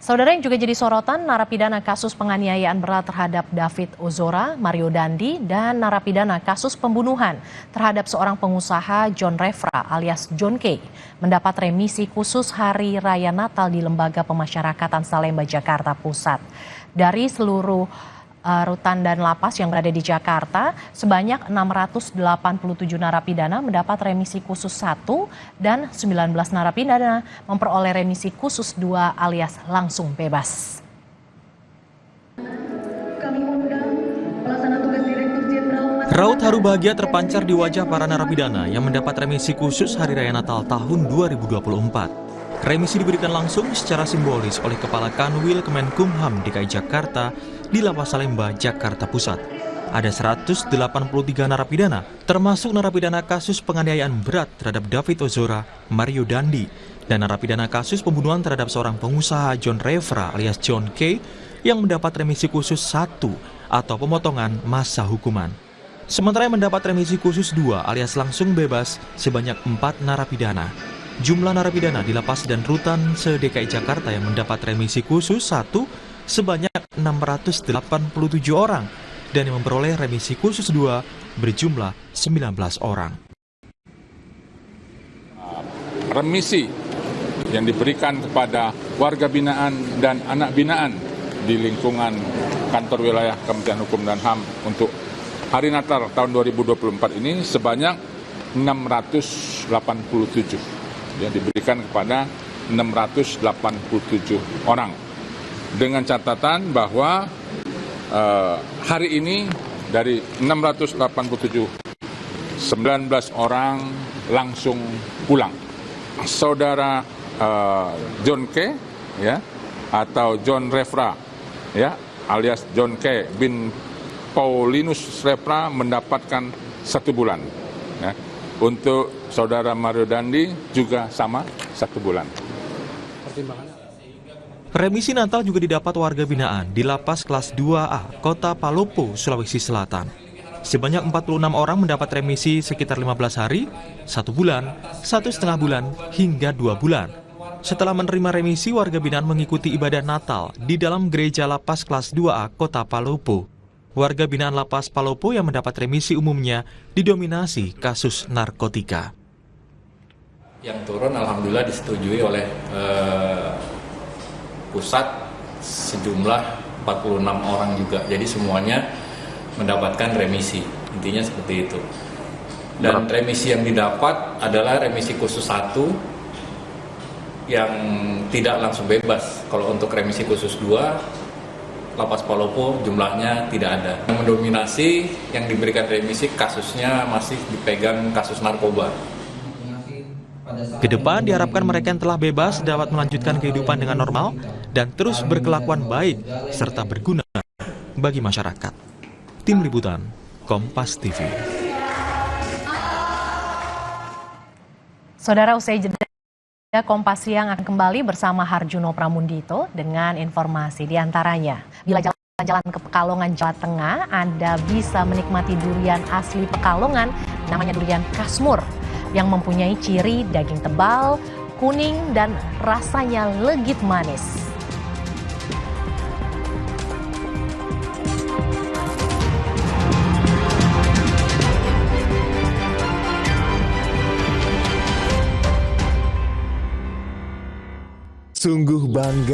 Saudara yang juga jadi sorotan, narapidana kasus penganiayaan berat terhadap David Ozora, Mario Dandi, dan narapidana kasus pembunuhan terhadap seorang pengusaha John Refra alias John K. mendapat remisi khusus Hari Raya Natal di Lembaga Pemasyarakatan Salemba, Jakarta Pusat. Dari seluruh rutan dan lapas yang berada di Jakarta, sebanyak 687 narapidana mendapat remisi khusus 1 dan 19 narapidana memperoleh remisi khusus 2 alias langsung bebas. Raut haru bahagia terpancar di wajah para narapidana yang mendapat remisi khusus Hari Raya Natal tahun 2024. Remisi diberikan langsung secara simbolis oleh Kepala Kanwil Kemenkumham DKI Jakarta di Lapas Salemba, Jakarta Pusat. Ada 183 narapidana, termasuk narapidana kasus penganiayaan berat terhadap David Ozora, Mario Dandi, dan narapidana kasus pembunuhan terhadap seorang pengusaha John Refra alias John K. yang mendapat remisi khusus 1 atau pemotongan masa hukuman. Sementara yang mendapat remisi khusus 2 alias langsung bebas sebanyak 4 narapidana. Jumlah narapidana di lapas dan rutan se-DKI Jakarta yang mendapat remisi khusus 1 sebanyak 687 orang dan yang memperoleh remisi khusus 2 berjumlah 19 orang. Remisi yang diberikan kepada warga binaan dan anak binaan di lingkungan kantor wilayah Kementerian Hukum dan HAM untuk Hari Natal tahun 2024 ini sebanyak 687. Diberikan kepada 687 orang. Dengan catatan bahwa hari ini dari 687, 19 orang langsung pulang. Saudara John K. ya, atau John Refra ya, alias John K. bin Paulinus Refra mendapatkan 1 bulan. Ya. Untuk saudara Mario Dandi juga sama 1 bulan. Remisi Natal juga didapat warga binaan di Lapas Kelas 2A, Kota Palopo, Sulawesi Selatan. Sebanyak 46 orang mendapat remisi sekitar 15 hari, 1 bulan, 1,5 bulan, hingga 2 bulan. Setelah menerima remisi, warga binaan mengikuti ibadah Natal di dalam gereja Lapas Kelas 2A, Kota Palopo. Warga binaan Lapas Palopo yang mendapat remisi umumnya didominasi kasus narkotika. Yang turun alhamdulillah disetujui oleh pusat sejumlah 46 orang juga. Jadi semuanya mendapatkan remisi. Intinya seperti itu. Dan remisi yang didapat adalah remisi khusus 1 yang tidak langsung bebas. Kalau untuk remisi khusus 2, Lapas Palopo jumlahnya tidak ada. Yang mendominasi yang diberikan remisi kasusnya masih dipegang kasus narkoba. Kedepan diharapkan mereka yang telah bebas dapat melanjutkan kehidupan dengan normal dan terus berkelakuan baik serta berguna bagi masyarakat. Tim Liputan, Kompas TV. Saudara, usai jeda, Kompas Siang akan kembali bersama Harjuno Pramundito dengan informasi diantaranya. Bila jalan-jalan ke Pekalongan, Jawa Tengah, Anda bisa menikmati durian asli Pekalongan, namanya durian Kasmur, yang mempunyai ciri daging tebal, kuning, dan rasanya legit manis. Sungguh bangga